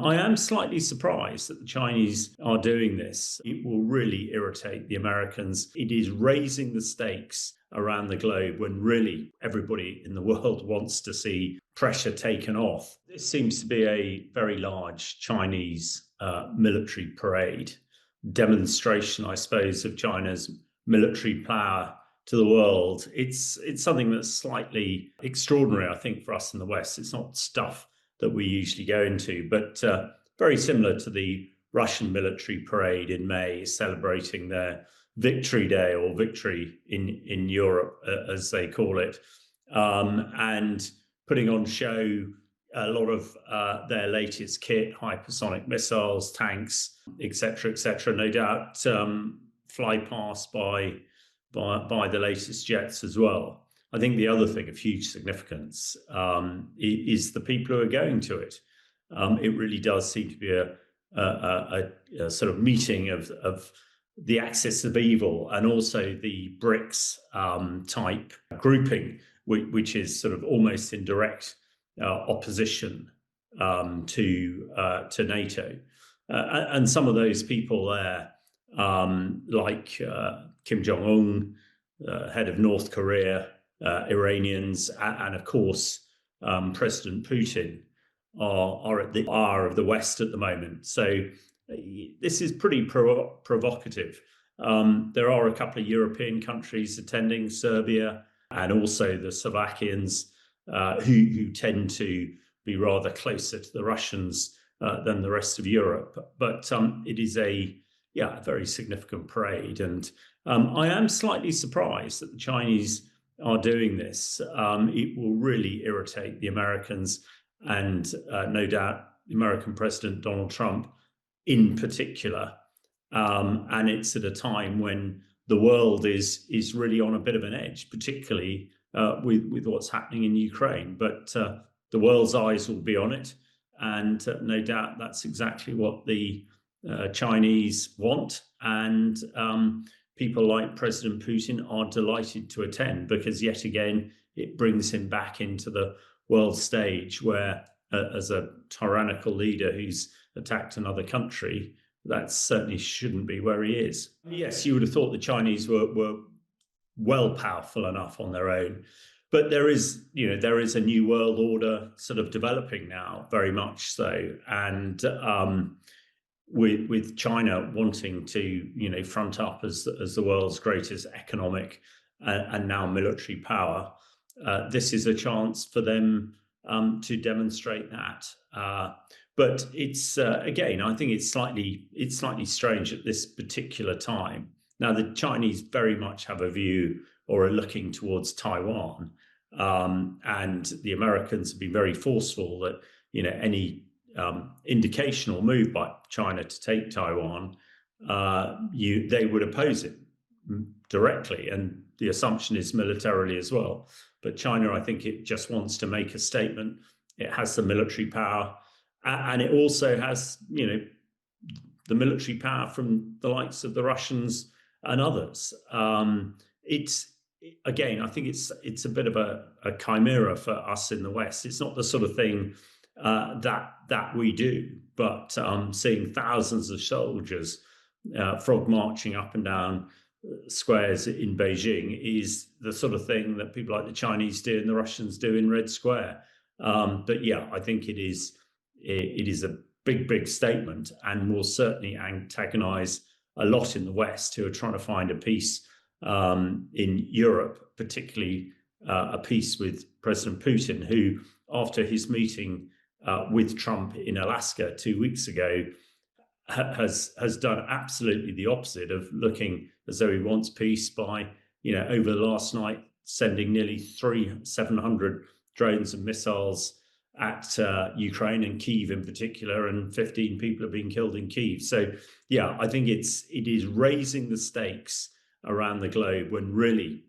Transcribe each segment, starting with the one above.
I am slightly surprised that the Chinese are doing this. It will really irritate the Americans. It is raising the stakes around the globe when really everybody in the world wants to see pressure taken off. This seems to be a very large Chinese military parade, demonstration, I suppose, of China's military power to the world. It's something that's slightly extraordinary, I think, for us in the West. It's not stuff that we usually go into, but very similar to the Russian military parade in May, celebrating their Victory Day, or victory in Europe, as they call it, and putting on show a lot of their latest kit, hypersonic missiles, tanks, etc., no doubt fly past by the latest jets as well. I think the other thing of huge significance is the people who are going to it. It really does seem to be a sort of meeting of the axis of evil, and also the BRICS type grouping, which is sort of almost in direct opposition to NATO. And some of those people there, like Kim Jong-un, head of North Korea, Iranians, and of course President Putin, are at the hour of the West at the moment. So this is pretty provocative. There are a couple of European countries attending, Serbia, and also the Slovakians, who tend to be rather closer to the Russians than the rest of Europe. But it is a very significant parade, and I am slightly surprised that the Chinese are doing this. It will really irritate the Americans, and no doubt the American President Donald Trump in particular. And it's at a time when the world is really on a bit of an edge, particularly with what's happening in Ukraine. But the world's eyes will be on it, and no doubt that's exactly what the Chinese want. And people like President Putin are delighted to attend, because yet again it brings him back into the world stage, where as a tyrannical leader who's attacked another country, that certainly shouldn't be where he is. Yes, you would have thought the Chinese were well powerful enough on their own, but there is a new world order sort of developing now, very much so, and with China wanting to front up as the world's greatest economic and now military power, this is a chance for them to demonstrate that. But it's again, I think it's slightly strange at this particular time. Now, the Chinese very much have a view, or are looking towards Taiwan, and the Americans have been very forceful that any indication or move by China to take Taiwan, they would oppose it directly, and the assumption is militarily as well. But China, I think it just wants to make a statement. It has the military power, and it also has the military power from the likes of the Russians and others. Again, I think it's a bit of a chimera for us in the West. It's not the sort of thing that we do, but seeing thousands of soldiers frog marching up and down squares in Beijing is the sort of thing that people like the Chinese do and the Russians do in Red Square. But yeah, I think it is a big statement, and will certainly antagonize a lot in the West who are trying to find a peace in Europe, particularly a peace with President Putin, who, after his meeting with Trump in Alaska 2 weeks ago, has done absolutely the opposite of looking as though he wants peace by, over the last night, sending nearly 700 drones and missiles at Ukraine and Kyiv in particular, and 15 people have been killed in Kyiv. So yeah, I think it is raising the stakes around the globe when really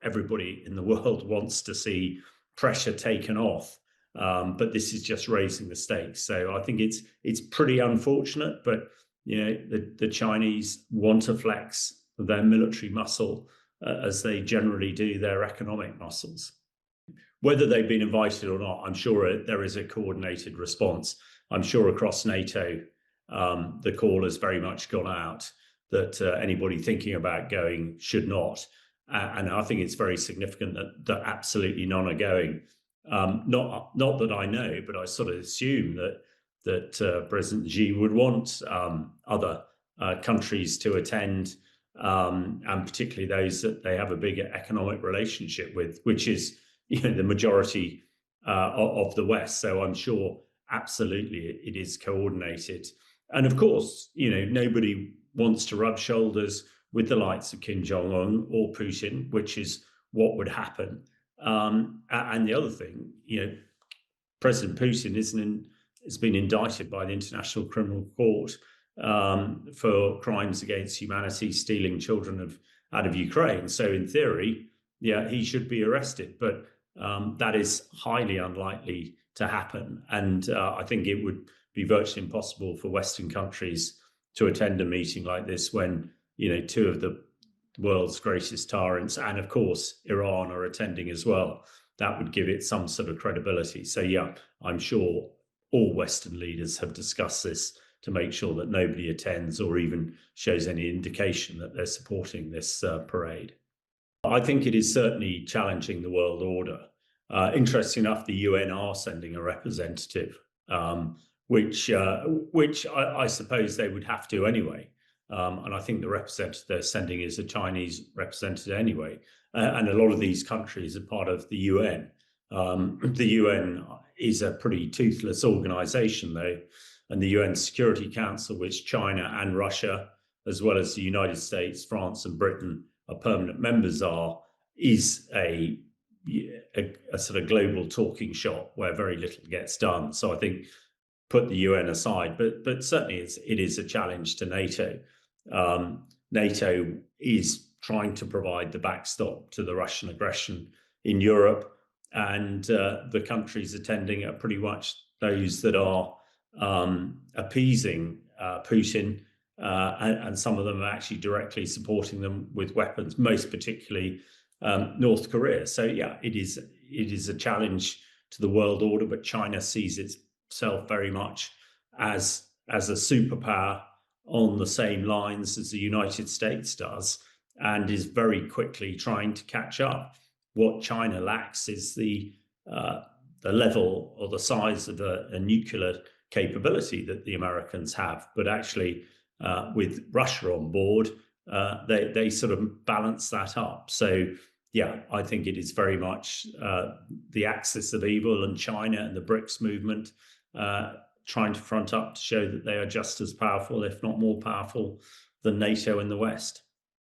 everybody in the world wants to see pressure taken off. But this is just raising the stakes. So I think it's pretty unfortunate, but the Chinese want to flex their military muscle as they generally do their economic muscles. Whether they've been invited or not, I'm sure there is a coordinated response. I'm sure across NATO, the call has very much gone out that anybody thinking about going should not. And I think it's very significant that absolutely none are going. Not that I know, but I sort of assume that President Xi would want other countries to attend, and particularly those that they have a bigger economic relationship with, which is the majority of the West. So I'm sure absolutely it is coordinated. And of course, nobody wants to rub shoulders with the likes of Kim Jong-un or Putin, which is what would happen. And the other thing, President Putin has been indicted by the International Criminal Court for crimes against humanity, stealing children out of Ukraine. So in theory, he should be arrested, but that is highly unlikely to happen. And I think it would be virtually impossible for Western countries to attend a meeting like this when, two of the world's greatest tyrants, and of course, Iran are attending as well. That would give it some sort of credibility. So I'm sure all Western leaders have discussed this to make sure that nobody attends or even shows any indication that they're supporting this parade. I think it is certainly challenging the world order. Interesting enough, the UN are sending a representative, which I suppose they would have to anyway. And I think the representative they're sending is a Chinese representative anyway. And a lot of these countries are part of the UN. The UN is a pretty toothless organization, though, and the UN Security Council, which China and Russia, as well as the United States, France, and Britain are permanent members is a sort of global talking shop where very little gets done. So I think put the UN aside, but certainly it is a challenge to NATO. NATO is trying to provide the backstop to the Russian aggression in Europe, and the countries attending are pretty much those that are appeasing Putin, and some of them are actually directly supporting them with weapons, most particularly North Korea. So it is a challenge to the world order, but China sees itself very much as a superpower on the same lines as the United States does, and is very quickly trying to catch up. What China lacks is the level or the size of a nuclear capability that the Americans have, but actually with Russia on board, they sort of balance that up. So I think it is very much the axis of evil, and China and the BRICS movement trying to front up to show that they are just as powerful, if not more powerful, than NATO and the West.